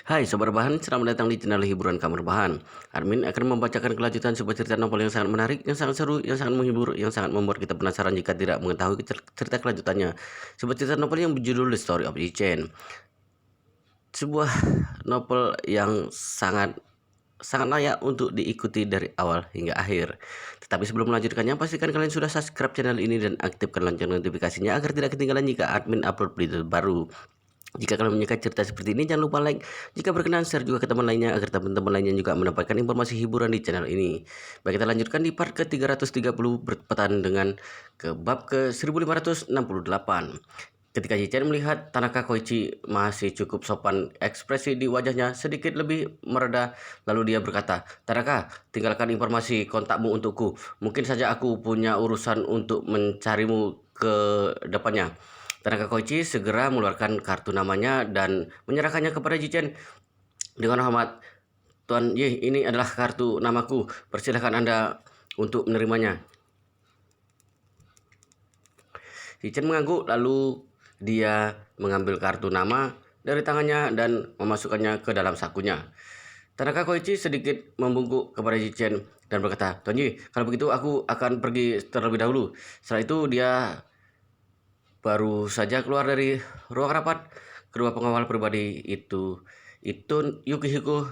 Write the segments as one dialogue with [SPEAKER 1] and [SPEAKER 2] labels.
[SPEAKER 1] Hai Sobat Rebahan, selamat datang di channel hiburan Kamar Rebahan. Admin akan membacakan kelanjutan sebuah cerita novel yang sangat menarik, yang sangat seru, yang sangat menghibur, yang sangat membuat kita penasaran jika tidak mengetahui cerita kelanjutannya. Sebuah cerita novel yang berjudul The Story of Yi-Chen. Sebuah novel yang sangat layak untuk diikuti dari awal hingga akhir. Tetapi sebelum melanjutkannya, pastikan kalian sudah subscribe channel ini dan aktifkan lonceng notifikasinya agar tidak ketinggalan jika admin upload video baru. Jika kalian menyukai cerita seperti ini, jangan lupa like. Jika berkenan, share juga ke teman lainnya agar teman-teman lainnya juga mendapatkan informasi hiburan di channel ini. Baik, kita lanjutkan di part ke-330 bertepatan dengan ke bab ke-1568. Ketika Yi-Chen melihat Tanaka Koichi masih cukup sopan, ekspresi di wajahnya sedikit lebih mereda, lalu dia berkata, "Tanaka, tinggalkan informasi kontakmu untukku. Mungkin saja aku punya urusan untuk mencarimu ke depannya." Tanaka Koichi segera mengeluarkan kartu namanya dan menyerahkannya kepada Yi-Chen. "Dengan hormat, Tuan Yi, ini adalah kartu namaku. Persilahkan Anda untuk menerimanya." Yi-Chen mengangguk, lalu dia mengambil kartu nama dari tangannya dan memasukkannya ke dalam sakunya. Tanaka Koichi sedikit membungkuk kepada Yi-Chen dan berkata, "Tuan Yi, kalau begitu aku akan pergi terlebih dahulu." Setelah itu dia baru saja keluar dari ruang rapat. Kedua pengawal pribadi itu Yukihiko.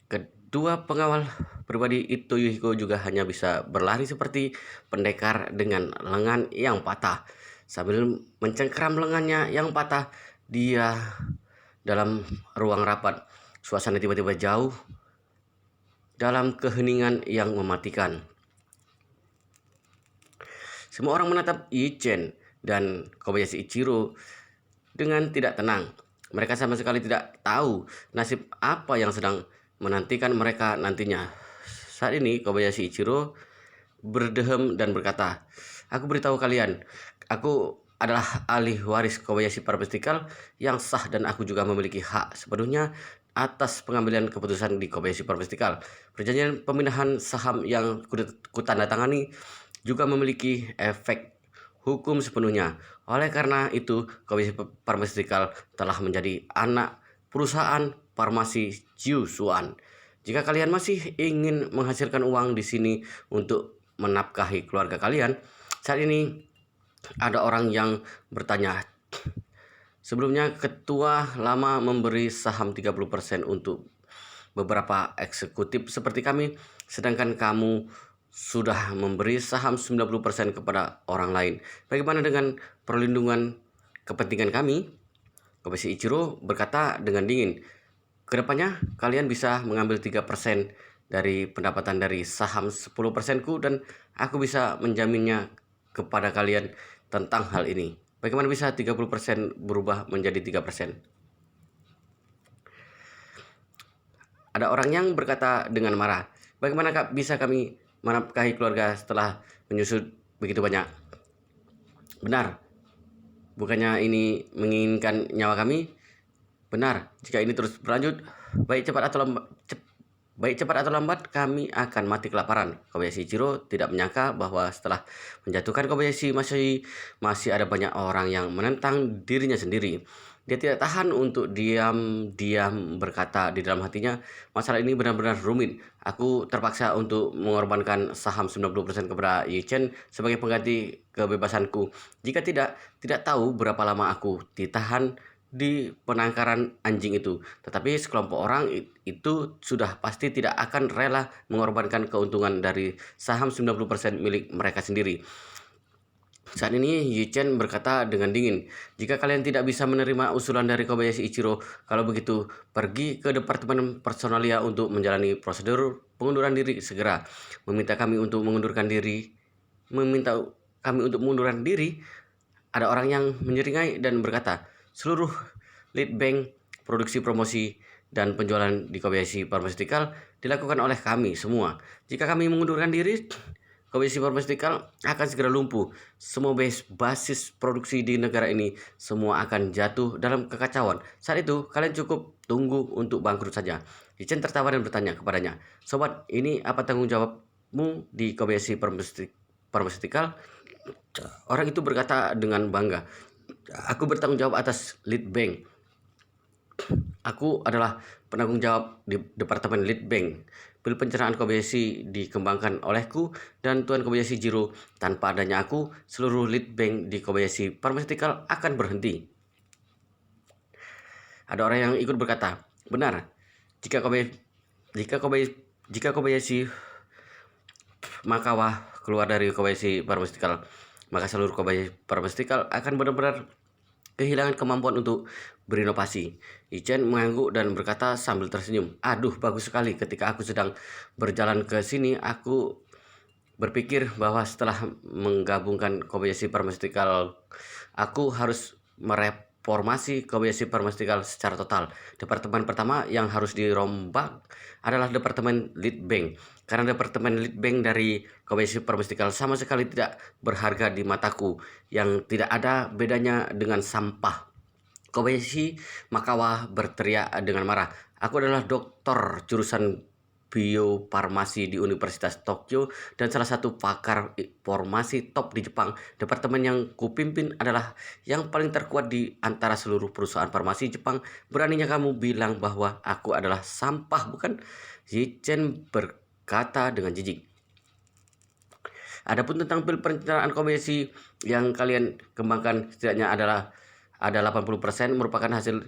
[SPEAKER 1] Kedua pengawal pribadi itu Yukihiko juga hanya bisa berlari seperti pendekar dengan lengan yang patah. Sambil mencengkram lengannya yang patah, dia dalam ruang rapat. Suasana tiba-tiba jauh dalam keheningan yang mematikan. Semua orang menatap Yi-Chen dan Kobayashi Ichiro dengan tidak tenang. Mereka sama sekali tidak tahu nasib apa yang sedang menantikan mereka nantinya. Saat ini Kobayashi Ichiro berdehem dan berkata, "Aku beritahu kalian, aku adalah ahli waris Kobayashi Pharmaceutical yang sah dan aku juga memiliki hak sepenuhnya atas pengambilan keputusan di Kobayashi Pharmaceutical. Perjanjian pemindahan saham yang kutandatangani juga memiliki efek hukum sepenuhnya. Oleh karena itu, Kobayashi Pharmaceutical telah menjadi anak perusahaan farmasi Jiu Suan. Jika kalian masih ingin menghasilkan uang di sini untuk menafkahi keluarga kalian, saat ini ada orang yang bertanya. Sebelumnya, ketua lama memberi saham 30% untuk beberapa eksekutif seperti kami, sedangkan kamu sudah memberi saham 90% kepada orang lain. Bagaimana dengan perlindungan kepentingan kami?" Kobayashi Ichiro berkata dengan dingin, "Kedepannya kalian bisa mengambil 3% dari pendapatan dari saham 10%-ku dan aku bisa menjaminnya kepada kalian tentang hal ini." Bagaimana bisa 30% berubah menjadi 3%? Ada orang yang berkata dengan marah, "Bagaimana bisa kami menafkahi keluarga setelah menyusut begitu banyak?" "Benar, bukannya ini menginginkan nyawa kami?" "Benar, jika ini terus berlanjut, baik cepat atau lambat kami akan mati kelaparan." Kobayashi Ichiro tidak menyangka bahwa setelah menjatuhkan Kobayashi masih ada banyak orang yang menentang dirinya sendiri. Dia tidak tahan untuk diam-diam berkata di dalam hatinya, "Masalah ini benar-benar rumit. Aku terpaksa untuk mengorbankan saham 90% kepada Yi-Chen sebagai pengganti kebebasanku. Jika tidak tahu berapa lama aku ditahan di penangkaran anjing itu. Tetapi sekelompok orang itu sudah pasti tidak akan rela mengorbankan keuntungan dari saham 90% milik mereka sendiri." Saat ini Yi-Chen berkata dengan dingin, "Jika kalian tidak bisa menerima usulan dari Kobayashi Ichiro, kalau begitu pergi ke Departemen Personalia untuk menjalani prosedur pengunduran diri segera. Meminta kami untuk mengundurkan diri. Ada orang yang menyeringai dan berkata, "Seluruh lead bank, produksi promosi, dan penjualan di Kobayashi Pharmaceutical dilakukan oleh kami semua. Jika kami mengundurkan diri, Kobayashi Pharmaceutical akan segera lumpuh. Semua basis produksi di negara ini semua akan jatuh dalam kekacauan. Saat itu, kalian cukup tunggu untuk bangkrut saja." Yi-Chen tertawa dan bertanya kepadanya, "Sobat, ini apa tanggung jawabmu di Kobayashi Pharmaceutical?" Orang itu berkata dengan bangga, "Aku bertanggung jawab atas lead bank, Aku adalah penanggung jawab di Departemen Lead Bank. Pil pencernaan Kobayashi dikembangkan olehku dan Tuan Kobayashi Jiro. Tanpa adanya aku, seluruh Lead Bank di Kobayashi Pharmaceutical akan berhenti. Ada orang yang ikut berkata, benar, jika Kobayashi Makawa keluar dari Kobayashi Pharmaceutical, maka seluruh Kobayashi Pharmaceutical akan benar-benar kehilangan kemampuan untuk berinovasi. Ichen mengangguk dan berkata sambil tersenyum, aduh bagus sekali, ketika aku sedang berjalan ke sini, aku berpikir bahwa setelah menggabungkan Kobayashi Pharmaceutical, aku harus mereformasi Kobayashi Pharmaceutical secara total. Departemen pertama yang harus dirombak adalah Departemen Lead Bank. Karena Departemen Lead Bank dari Kobayashi Pharmaceutical sama sekali tidak berharga di mataku, yang tidak ada bedanya dengan sampah. Kobayashi Makawa berteriak dengan marah. Aku adalah doktor jurusan biofarmasi di Universitas Tokyo dan salah satu pakar farmasi top di Jepang. Departemen yang kupimpin adalah yang paling terkuat di antara seluruh perusahaan farmasi Jepang. Beraninya kamu bilang bahwa aku adalah sampah, bukan? Yichen berkata dengan jijik. Adapun tentang pil pencernaan Kobayashi yang kalian kembangkan, setidaknya ada 80% merupakan hasil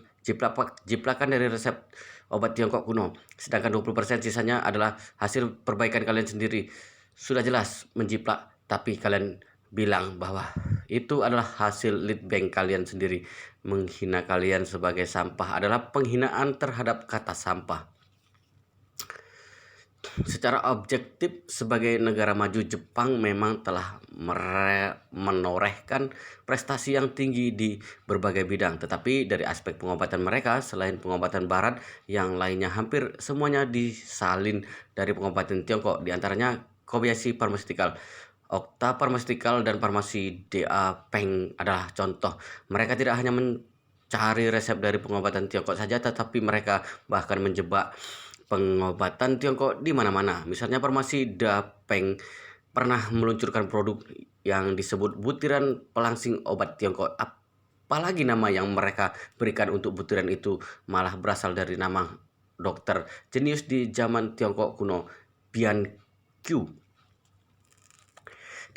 [SPEAKER 1] jiplakan dari resep obat Tiongkok kuno, sedangkan 20% sisanya adalah hasil perbaikan kalian sendiri. Sudah jelas menjiplak, tapi kalian bilang bahwa itu adalah hasil lead bank kalian sendiri. Menghina kalian sebagai sampah adalah penghinaan terhadap kata sampah. Secara objektif, sebagai negara maju, Jepang memang telah menorehkan prestasi yang tinggi di berbagai bidang. Tetapi dari aspek pengobatan mereka, selain pengobatan barat, yang lainnya hampir semuanya disalin dari pengobatan Tiongkok. Di antaranya Kobayashi Pharmaceutical, Okta Pharmaceutical, dan farmasi DA Peng adalah contoh. Mereka tidak hanya mencari resep dari pengobatan Tiongkok saja, tetapi mereka bahkan menjebak pengobatan Tiongkok di mana-mana. Misalnya farmasi Dapeng pernah meluncurkan produk yang disebut butiran pelangsing obat Tiongkok. Apalagi nama yang mereka berikan untuk butiran itu malah berasal dari nama dokter jenius di zaman Tiongkok kuno, Bian Qiu.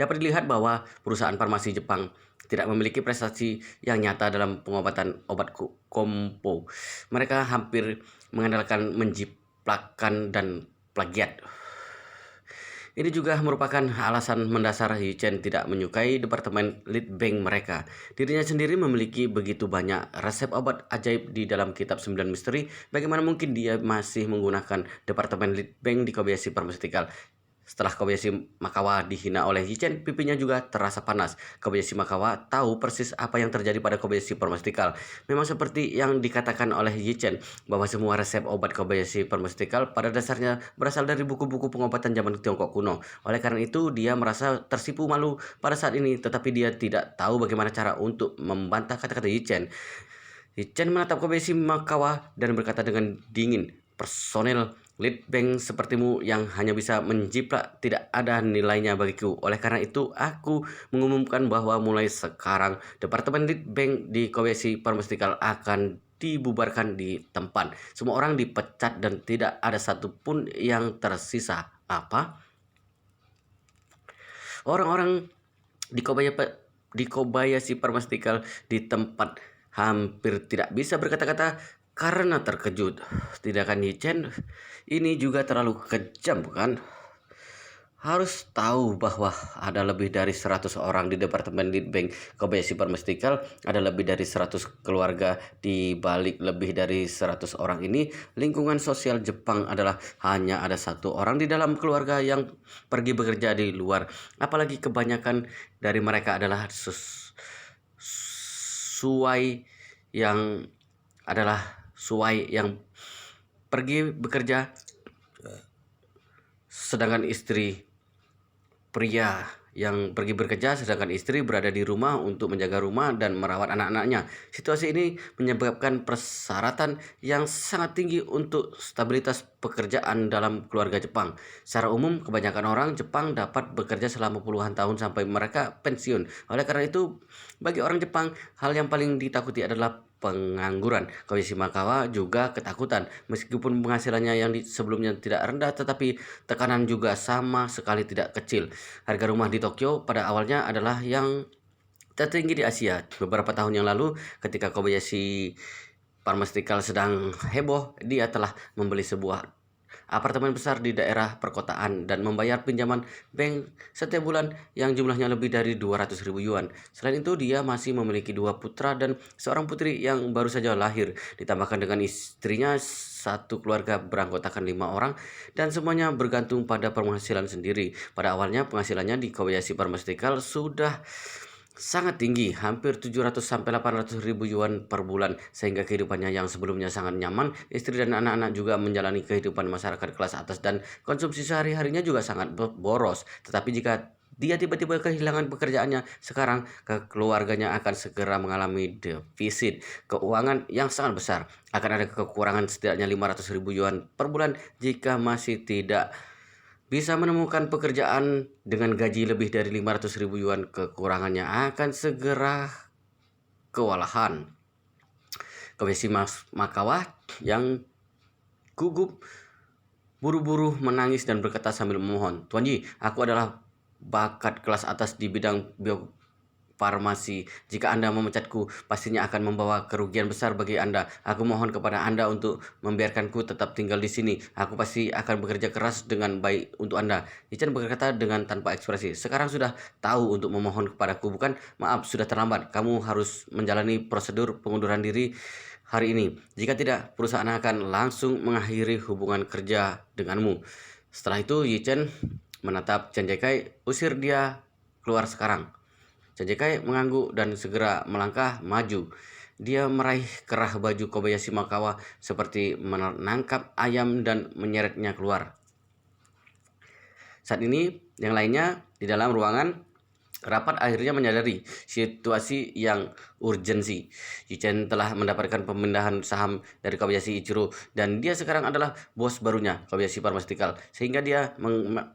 [SPEAKER 1] Dapat dilihat bahwa perusahaan farmasi Jepang tidak memiliki prestasi yang nyata dalam pengobatan obat kompo. Mereka hampir mengandalkan menjiplakkan dan plagiat. Ini juga merupakan alasan mendasar Yichen tidak menyukai Departemen Lead Bank mereka. Dirinya sendiri memiliki begitu banyak resep obat ajaib di dalam kitab 9 misteri. Bagaimana mungkin dia masih menggunakan Departemen Lead Bank di Kobayashi Pharmaceutical? Setelah Kobayashi Makawa dihina oleh Yichen, pipinya juga terasa panas. Kobayashi Makawa tahu persis apa yang terjadi pada Kobayashi Pharmaceutical. Memang seperti yang dikatakan oleh Yichen, bahwa semua resep obat Kobayashi Pharmaceutical pada dasarnya berasal dari buku-buku pengobatan zaman Tiongkok kuno. Oleh karena itu, dia merasa tersipu malu pada saat ini, tetapi dia tidak tahu bagaimana cara untuk membantah kata-kata Yichen. Yichen menatap Kobayashi Makawa dan berkata dengan dingin, personel lead bank sepertimu yang hanya bisa menjiplak tidak ada nilainya bagiku. Oleh karena itu, aku mengumumkan bahwa mulai sekarang Departemen Lead Bank di Kobayashi Pharmaceutical akan dibubarkan di tempat. Semua orang dipecat dan tidak ada satupun yang tersisa. Apa? Orang-orang di Kobayashi Pharmaceutical di tempat hampir tidak bisa berkata-kata karena terkejut. Tindakan Yichen ini juga terlalu kejam, bukan? Harus tahu bahwa ada lebih dari 100 orang di Departemen Lead Bank Kobayashi Pharmaceutical, ada lebih dari 100 keluarga. Di balik lebih dari 100 orang ini, lingkungan sosial Jepang adalah hanya ada satu orang di dalam keluarga yang pergi bekerja di luar. Apalagi kebanyakan dari mereka adalah suai yang pergi bekerja, sedangkan pria yang pergi bekerja sedangkan istri berada di rumah untuk menjaga rumah dan merawat anak-anaknya. Situasi ini menyebabkan persyaratan yang sangat tinggi untuk stabilitas pekerjaan dalam keluarga Jepang. Secara umum, kebanyakan orang Jepang dapat bekerja selama puluhan tahun sampai mereka pensiun. Oleh karena itu, bagi orang Jepang, hal yang paling ditakuti adalah pengangguran. Kobayashi Makawa juga ketakutan meskipun penghasilannya yang sebelumnya tidak rendah, tetapi tekanan juga sama sekali tidak kecil. Harga rumah di Tokyo pada awalnya adalah yang tertinggi di Asia. Beberapa tahun yang lalu ketika Kobayashi Pharmaceutical sedang heboh, dia telah membeli sebuah apartemen besar di daerah perkotaan dan membayar pinjaman bank setiap bulan yang jumlahnya lebih dari 200.000 yuan. Selain itu, dia masih memiliki 2 putra dan seorang putri yang baru saja lahir. Ditambahkan dengan istrinya, satu keluarga beranggotakan 5 orang dan semuanya bergantung pada penghasilan sendiri. Pada awalnya penghasilannya di Kobayashi Pharmaceutical sudah sangat tinggi, hampir 700 sampai 800 ribu yuan per bulan, sehingga kehidupannya yang sebelumnya sangat nyaman, istri dan anak-anak juga menjalani kehidupan masyarakat kelas atas dan konsumsi sehari-harinya juga sangat boros. Tetapi jika dia tiba-tiba kehilangan pekerjaannya, sekarang keluarganya akan segera mengalami defisit keuangan yang sangat besar. Akan ada kekurangan setidaknya 500 ribu yuan per bulan jika masih tidak bisa menemukan pekerjaan dengan gaji lebih dari 500.000 yuan. Kekurangannya akan segera kewalahan. Kobayashi Makawa yang gugup buru-buru menangis dan berkata sambil memohon, "Tuan Ji, aku adalah bakat kelas atas di bidang farmasi. Jika Anda memecatku, pastinya akan membawa kerugian besar bagi Anda. Aku mohon kepada Anda untuk membiarkanku tetap tinggal di sini. Aku pasti akan bekerja keras dengan baik untuk Anda." Ichan berkata dengan tanpa ekspresi, "Sekarang sudah tahu untuk memohon kepadaku, bukan? Maaf, sudah terlambat. Kamu harus menjalani prosedur pengunduran diri hari ini. Jika tidak, perusahaan akan langsung mengakhiri hubungan kerja denganmu." Setelah itu, Yichen menatap Chen Jikai, "Usir dia keluar sekarang." Chen Jikai mengangguk dan segera melangkah maju. Dia meraih kerah baju Kobayashi Makawa seperti menangkap ayam dan menyeretnya keluar. Saat ini, yang lainnya di dalam ruangan rapat akhirnya menyadari situasi yang urgensi. Yichen telah mendapatkan pemindahan saham dari Kobayashi Ichiro dan dia sekarang adalah bos barunya Kobayashi Pharmaceutical, sehingga dia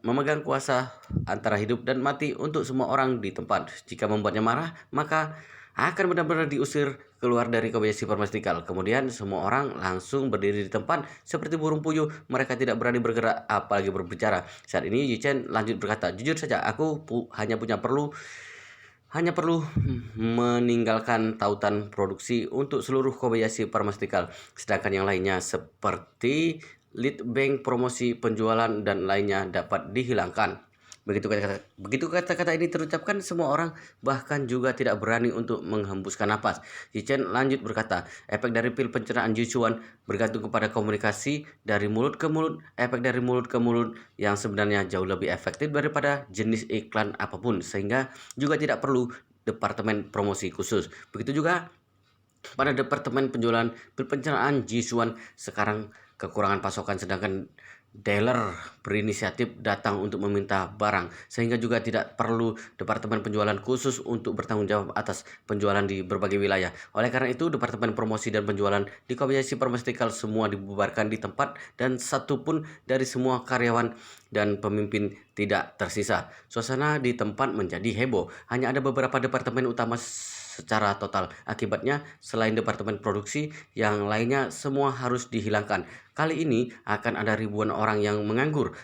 [SPEAKER 1] memegang kuasa antara hidup dan mati untuk semua orang di tempat. Jika membuatnya marah, maka akan benar-benar diusir keluar dari Kobayashi Pharmaceutical. Kemudian semua orang langsung berdiri di tempat seperti burung puyuh. Mereka tidak berani bergerak apalagi berbicara. Saat ini Yichen lanjut berkata, "Jujur saja, aku hanya perlu meninggalkan tautan produksi untuk seluruh Kobayashi Pharmaceutical. Sedangkan yang lainnya seperti lead bank, promosi, penjualan, dan lainnya dapat dihilangkan." Begitu kata-kata ini terucapkan, semua orang bahkan juga tidak berani untuk menghembuskan napas. Yichen lanjut berkata, "Efek dari pil pencernaan Jichuan bergantung kepada komunikasi dari mulut ke mulut. Efek dari mulut ke mulut yang sebenarnya jauh lebih efektif daripada jenis iklan apapun, sehingga juga tidak perlu departemen promosi khusus. Begitu juga pada departemen penjualan pil pencernaan Jichuan. Sekarang kekurangan pasokan, sedangkan dealer berinisiatif datang untuk meminta barang, sehingga juga tidak perlu departemen penjualan khusus untuk bertanggung jawab atas penjualan di berbagai wilayah. Oleh karena itu, departemen promosi dan penjualan di Kobayashi Pharmaceutical semua dibubarkan di tempat dan satupun dari semua karyawan dan pemimpin tidak tersisa. Suasana di tempat menjadi heboh. Hanya ada beberapa departemen utama secara total. Akibatnya, selain departemen produksi, yang lainnya semua harus dihilangkan. Kali ini akan ada ribuan orang yang menganggur.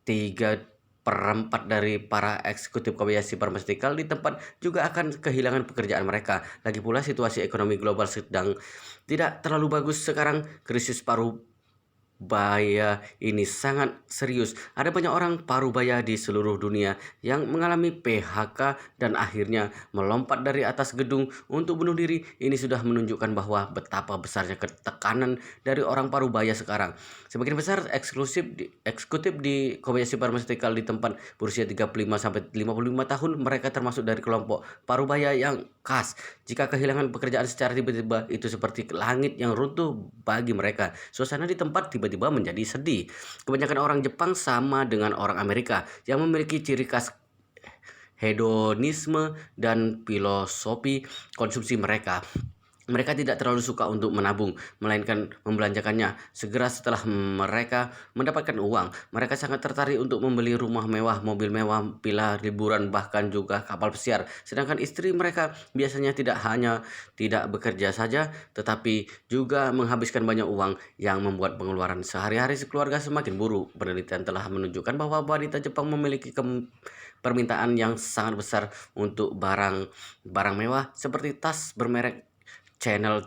[SPEAKER 1] 3/4 dari para eksekutif Kobayashi Pharmaceutical di tempat juga akan kehilangan pekerjaan mereka. Lagi pula situasi ekonomi global sedang tidak terlalu bagus sekarang. Krisis paruh baya ini sangat serius. Ada banyak orang parubaya di seluruh dunia yang mengalami PHK dan akhirnya melompat dari atas gedung untuk bunuh diri. Ini sudah menunjukkan bahwa betapa besarnya ketekanan dari orang parubaya sekarang. Sebagian besar eksekutif di Kobayashi Pharmaceutical di tempat berusia 35 sampai 55 tahun. Mereka termasuk dari kelompok parubaya yang khas. Jika kehilangan pekerjaan secara tiba-tiba, itu seperti langit yang runtuh bagi mereka. Suasana di tempat tiba-tiba menjadi sedih. Kebanyakan orang Jepang sama dengan orang Amerika yang memiliki ciri khas hedonisme dan filosofi konsumsi mereka. Mereka tidak terlalu suka untuk menabung, melainkan membelanjakannya segera setelah mereka mendapatkan uang. Mereka sangat tertarik untuk membeli rumah mewah, mobil mewah, villa liburan, bahkan juga kapal pesiar. Sedangkan istri mereka biasanya tidak hanya tidak bekerja saja, tetapi juga menghabiskan banyak uang yang membuat pengeluaran sehari-hari keluarga semakin buruk. Penelitian telah menunjukkan bahwa wanita Jepang memiliki permintaan yang sangat besar untuk barang mewah seperti tas bermerek Chanel,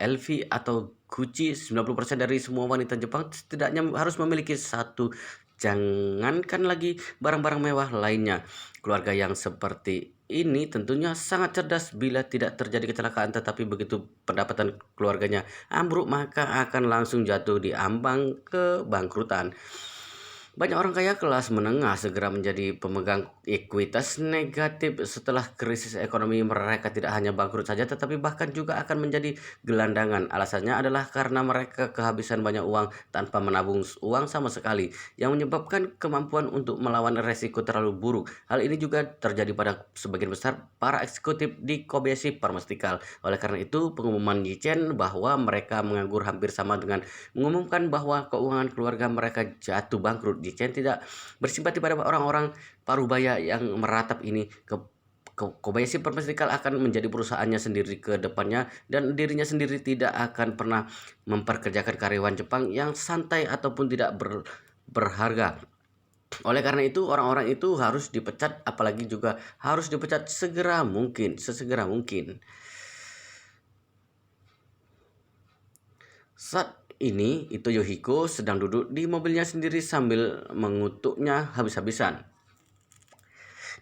[SPEAKER 1] LV atau Gucci. 90% dari semua wanita Jepang setidaknya harus memiliki satu. Jangankan lagi barang-barang mewah lainnya. Keluarga yang seperti ini tentunya sangat cerdas bila tidak terjadi kecelakaan, tetapi begitu pendapatan keluarganya ambruk maka akan langsung jatuh di ambang kebangkrutan. Banyak orang kaya kelas menengah segera menjadi pemegang ekuitas negatif setelah krisis ekonomi. Mereka tidak hanya bangkrut saja, tetapi bahkan juga akan menjadi gelandangan. Alasannya adalah karena mereka kehabisan banyak uang tanpa menabung uang sama sekali, yang menyebabkan kemampuan untuk melawan resiko terlalu buruk. Hal ini juga terjadi pada sebagian besar para eksekutif di Kobayashi Pharmaceutical. Oleh karena itu, pengumuman Yichen bahwa mereka menganggur hampir sama dengan mengumumkan bahwa keuangan keluarga mereka jatuh bangkrut. Yichen tidak bersimpati pada orang-orang parubaya yang meratap ini. Kobayashi Pharmaceutical akan menjadi perusahaannya sendiri ke depannya, dan dirinya sendiri tidak akan pernah memperkerjakan karyawan Jepang yang santai ataupun tidak berharga. Oleh karena itu, orang-orang itu harus dipecat, apalagi juga harus dipecat segera mungkin, sesegera mungkin. Saat ini, Ito Yohiko sedang duduk di mobilnya sendiri sambil mengutuknya habis-habisan.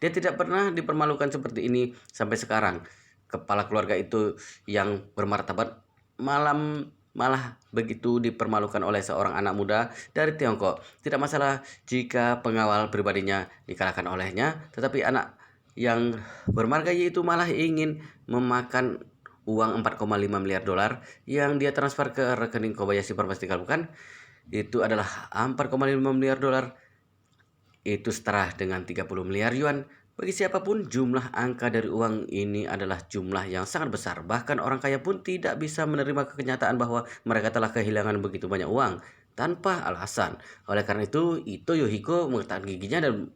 [SPEAKER 1] Dia tidak pernah dipermalukan seperti ini sampai sekarang. Kepala keluarga itu yang bermartabat malah begitu dipermalukan oleh seorang anak muda dari Tiongkok. Tidak masalah jika pengawal pribadinya dikalahkan olehnya, tetapi anak yang bermarga itu malah ingin memakan uang 4,5 miliar dolar yang dia transfer ke rekening Kobayashi Pharmaceutical, bukan? Itu adalah 4,5 miliar dolar. Itu setara dengan 30 miliar yuan. Bagi siapapun, jumlah angka dari uang ini adalah jumlah yang sangat besar. Bahkan orang kaya pun tidak bisa menerima kenyataan bahwa mereka telah kehilangan begitu banyak uang tanpa alasan. Oleh karena itu, Ito Yohiko mengetakkan giginya dan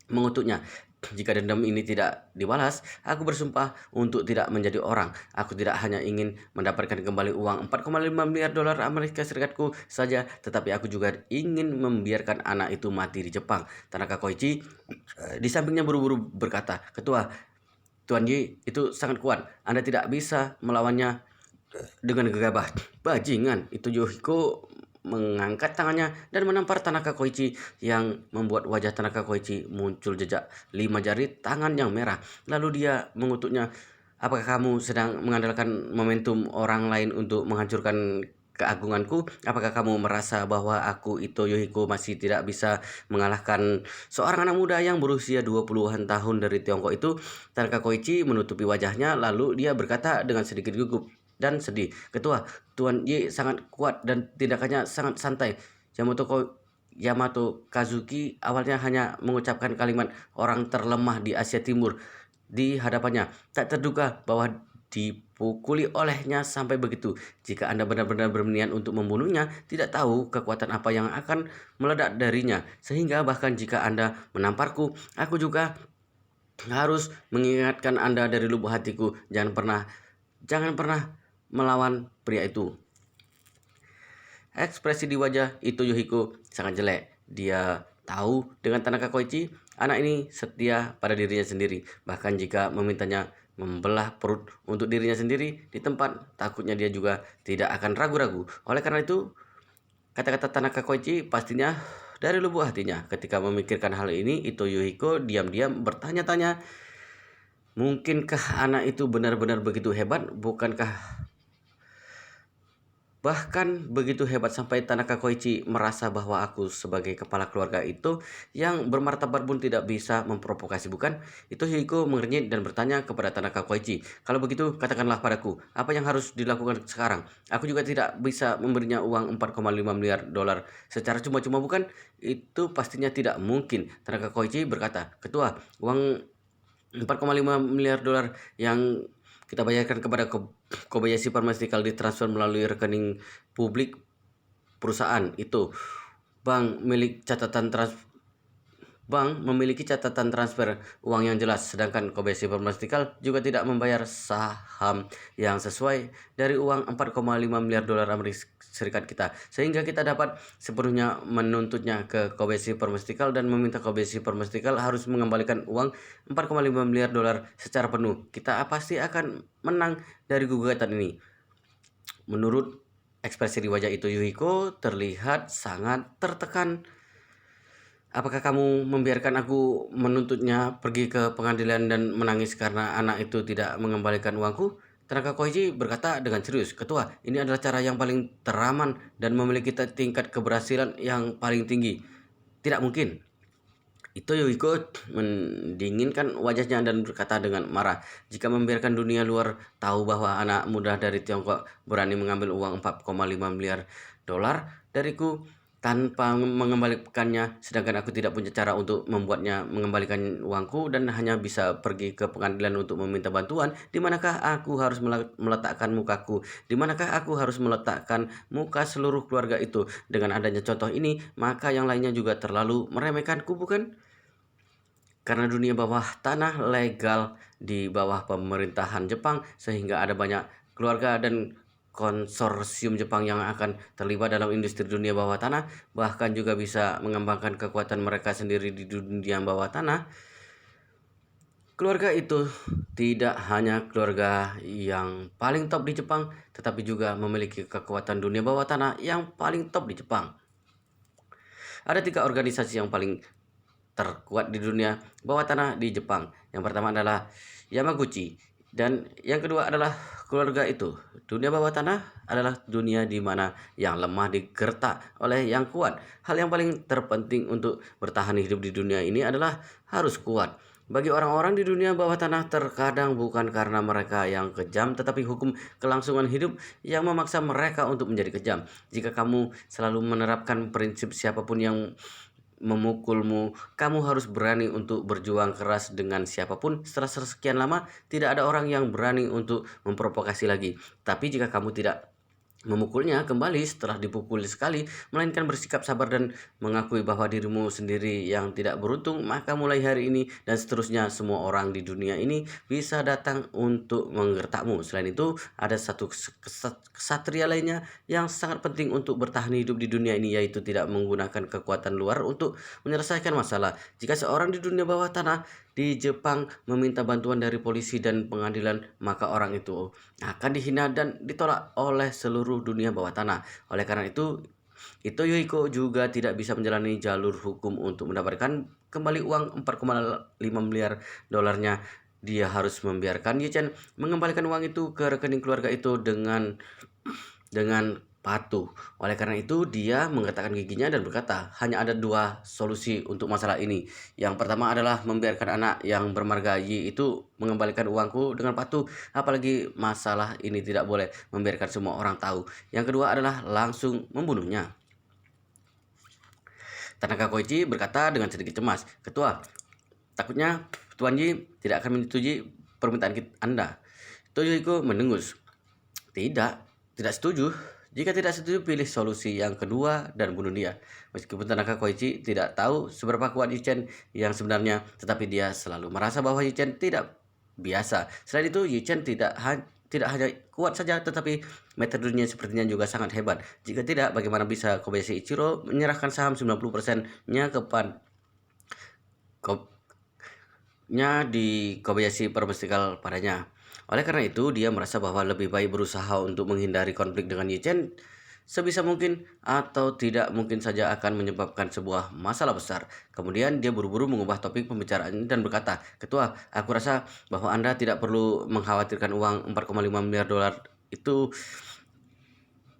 [SPEAKER 1] mengutuknya. Jika dendam ini tidak dibalas, aku bersumpah untuk tidak menjadi orang. Aku tidak hanya ingin mendapatkan kembali uang 4,5 miliar dolar Amerika Serikatku saja, tetapi aku juga ingin membiarkan anak itu mati di Jepang. Tanaka Koichi di sampingnya buru-buru berkata, "Ketua, Tuan Yi itu sangat kuat. Anda tidak bisa melawannya dengan gegabah." Bajingan, itu Yohiko mengangkat tangannya dan menampar Tanaka Koichi, yang membuat wajah Tanaka Koichi muncul jejak 5 jari tangan yang merah. Lalu dia mengutuknya, "Apakah kamu sedang mengandalkan momentum orang lain untuk menghancurkan keagunganku? Apakah kamu merasa bahwa aku, Ito Yohiko, masih tidak bisa mengalahkan seorang anak muda yang berusia 20-an tahun dari Tiongkok itu?" Tanaka Koichi menutupi wajahnya, lalu dia berkata dengan sedikit gugup dan sedih, "Ketua, Tuan Yi sangat kuat dan tindakannya sangat santai." Yamato Kazuki awalnya hanya mengucapkan kalimat "orang terlemah di Asia Timur" di hadapannya. Tak terduga bahwa dipukuli olehnya sampai begitu. Jika Anda benar-benar berniat untuk membunuhnya, tidak tahu kekuatan apa yang akan meledak darinya. Sehingga bahkan jika Anda menamparku, aku juga harus mengingatkan Anda dari lubuk hatiku, jangan pernah melawan pria itu. Ekspresi di wajah Ito Yohiko sangat jelek. Dia tahu dengan Tanaka Koichi, anak ini setia pada dirinya sendiri. Bahkan jika memintanya membelah perut untuk dirinya sendiri di tempat, takutnya dia juga tidak akan ragu-ragu. Oleh karena itu, kata-kata Tanaka Koichi pastinya dari lubuk hatinya. Ketika memikirkan hal ini, Ito Yohiko diam-diam bertanya-tanya, mungkinkah anak itu benar-benar begitu hebat? Bahkan begitu hebat sampai Tanaka Koichi merasa bahwa aku sebagai kepala keluarga itu yang bermartabat pun tidak bisa memprovokasi, bukan? Itu Hiko mengernyit dan bertanya kepada Tanaka Koichi, "Kalau begitu, katakanlah padaku, apa yang harus dilakukan sekarang? Aku juga tidak bisa memberinya uang 4,5 miliar dolar secara cuma-cuma, bukan?" "Itu pastinya tidak mungkin," Tanaka Koichi berkata. "Ketua, uang 4,5 miliar dolar yang kita bayarkan kepada Kobayashi Pharmaceutical ditransfer melalui rekening publik perusahaan itu. Bank memiliki catatan transfer uang yang jelas, sedangkan Kobayashi Pharmaceutical juga tidak membayar saham yang sesuai dari uang 4,5 miliar dolar Amerika Serikat kita, sehingga kita dapat sepenuhnya menuntutnya ke Kobayashi Pharmaceutical dan meminta Kobayashi Pharmaceutical harus mengembalikan uang 4,5 miliar dolar secara penuh. Kita pasti akan menang dari gugatan ini. Menurut ekspresi di wajah itu, Yuhiko terlihat sangat tertekan. Apakah kamu membiarkan aku menuntutnya pergi ke pengadilan dan menangis karena anak itu tidak mengembalikan uangku? Tanaka Koichi berkata dengan serius, Ketua, ini adalah cara yang paling teraman dan memiliki tingkat keberhasilan yang paling tinggi. Tidak mungkin. Itu Yuhiko mendinginkan wajahnya dan berkata dengan marah, jika membiarkan dunia luar tahu bahwa anak muda dari Tiongkok berani mengambil uang 4,5 miliar dolar dariku tanpa mengembalikannya, sedangkan aku tidak punya cara untuk membuatnya mengembalikan uangku dan hanya bisa pergi ke pengadilan untuk meminta bantuan, di manakah aku harus meletakkan mukaku? Di manakah aku harus meletakkan muka seluruh keluarga itu? Dengan adanya contoh ini, maka yang lainnya juga terlalu meremehkanku, bukan? Karena dunia bawah tanah legal di bawah pemerintahan Jepang, sehingga ada banyak keluarga dan konsorsium Jepang yang akan terlibat dalam industri dunia bawah tanah, bahkan juga bisa mengembangkan kekuatan mereka sendiri di dunia bawah tanah. Keluarga itu tidak hanya keluarga yang paling top di Jepang, tetapi juga memiliki kekuatan dunia bawah tanah yang paling top di Jepang. Ada 3 organisasi yang paling terkuat di dunia bawah tanah di Jepang. Yang pertama adalah Yamaguchi, dan yang kedua adalah keluarga itu. Dunia bawah tanah adalah dunia di mana yang lemah digertak oleh yang kuat. Hal yang paling terpenting untuk bertahan hidup di dunia ini adalah harus kuat. Bagi orang-orang di dunia bawah tanah, terkadang bukan karena mereka yang kejam, tetapi hukum kelangsungan hidup yang memaksa mereka untuk menjadi kejam. Jika kamu selalu menerapkan prinsip siapapun yang memukulmu, kamu harus berani untuk berjuang keras dengan siapapun. Setelah sekian lama, tidak ada orang yang berani untuk memprovokasi lagi. Tapi jika kamu tidak memukulnya kembali setelah dipukul sekali, melainkan bersikap sabar dan mengakui bahwa dirimu sendiri yang tidak beruntung, maka mulai hari ini dan seterusnya semua orang di dunia ini bisa datang untuk menggertakmu. Selain itu, ada satu kesatria lainnya yang sangat penting untuk bertahan hidup di dunia ini, yaitu tidak menggunakan kekuatan luar untuk menyelesaikan masalah. Jika seorang di dunia bawah tanah di Jepang meminta bantuan dari polisi dan pengadilan, maka orang itu akan dihina dan ditolak oleh seluruh dunia bawah tanah. Oleh karena itu Yuhiko juga tidak bisa menjalani jalur hukum untuk mendapatkan kembali uang 4,5 miliar dolarnya. Dia harus membiarkan Yuchen mengembalikan uang itu ke rekening keluarga itu dengan patuh. Oleh karena itu, dia menggetakkan giginya dan berkata, hanya ada 2 solusi untuk masalah ini. Yang pertama adalah membiarkan anak yang bermarga Yi itu mengembalikan uangku dengan patuh. Apalagi masalah ini tidak boleh membiarkan semua orang tahu. Yang kedua adalah langsung membunuhnya. Tanaka Koichi berkata dengan sedikit cemas, Ketua, takutnya Tuan Yi tidak akan menyetujui permintaan Anda. Yuhiko mendengus. Tidak setuju. Jika tidak setuju, pilih solusi yang kedua dan bunuh dia. Meskipun Tanaka Koichi tidak tahu seberapa kuat Yuchen yang sebenarnya, tetapi dia selalu merasa bahwa Yuchen tidak biasa. Selain itu, Yuchen tidak hanya kuat saja, tetapi metodenya sepertinya juga sangat hebat. Jika tidak, bagaimana bisa Kobayashi Ichiro menyerahkan saham 90%-nya di Kobayashi Pharmaceutical padanya? Oleh karena itu, dia merasa bahwa lebih baik berusaha untuk menghindari konflik dengan Yuchen sebisa mungkin, atau tidak mungkin saja akan menyebabkan sebuah masalah besar. Kemudian dia buru-buru mengubah topik pembicaraan dan berkata, Ketua, aku rasa bahwa Anda tidak perlu mengkhawatirkan uang 4,5 miliar dolar itu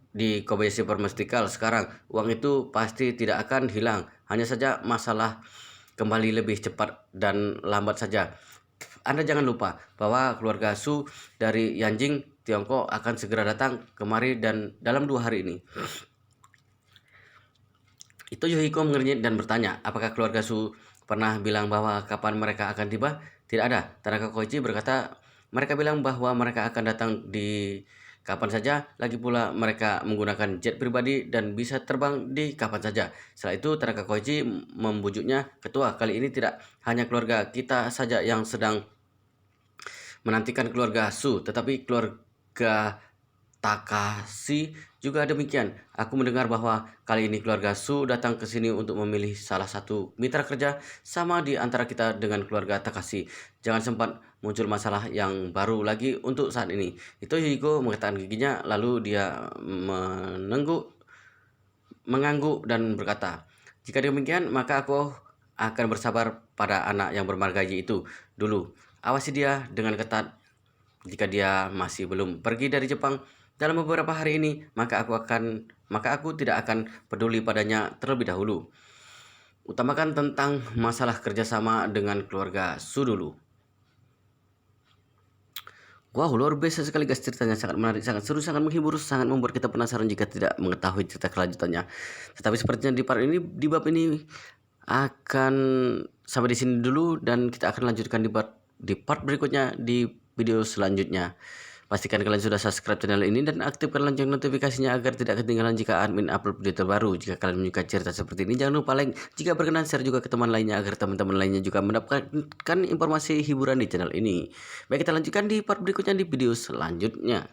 [SPEAKER 1] di Kobayashi Pharmaceutical sekarang. Uang itu pasti tidak akan hilang, hanya saja masalah kembali lebih cepat dan lambat saja. Anda jangan lupa bahwa keluarga Su dari Yanjing, Tiongkok akan segera datang kemari dan dalam 2 hari ini. Itu Yuhiko mengernyit dan bertanya, apakah keluarga Su pernah bilang bahwa kapan mereka akan tiba? Tidak ada. Tanaka Koichi berkata Mereka bilang bahwa mereka akan datang di kapan saja, lagi pula mereka menggunakan jet pribadi dan bisa terbang di kapan saja. Setelah itu Tanaka Koichi membujuknya, "Ketua, kali ini tidak hanya keluarga kita saja yang sedang menantikan keluarga Su, tetapi keluarga Takashi juga demikian. Aku mendengar bahwa kali ini keluarga Su datang ke sini untuk memilih salah satu mitra kerja sama di antara kita dengan keluarga Takashi. Jangan sempat muncul masalah yang baru lagi untuk saat ini." Itu Yuriko mengatakan giginya, lalu dia mengangguk dan berkata, "Jika demikian, maka aku akan bersabar pada anak yang bermargaji itu dulu. Awasi dia dengan ketat. Jika dia masih belum pergi dari Jepang dalam beberapa hari ini, maka aku tidak akan peduli padanya terlebih dahulu. Utamakan tentang masalah kerjasama dengan keluarga Su dulu." Wow, luar biasa sekali guys, ceritanya sangat menarik, sangat seru, sangat menghibur, sangat membuat kita penasaran jika tidak mengetahui cerita kelanjutannya. Tetapi sepertinya di bab ini akan sampai di sini dulu, dan kita akan lanjutkan di part berikutnya di video selanjutnya. Pastikan kalian sudah subscribe channel ini dan aktifkan lonceng notifikasinya agar tidak ketinggalan jika admin upload video terbaru. Jika kalian menyukai cerita seperti ini, jangan lupa like. Jika berkenan, share juga ke teman lainnya agar teman-teman lainnya juga mendapatkan informasi hiburan di channel ini. Baik, kita lanjutkan di part berikutnya di video selanjutnya.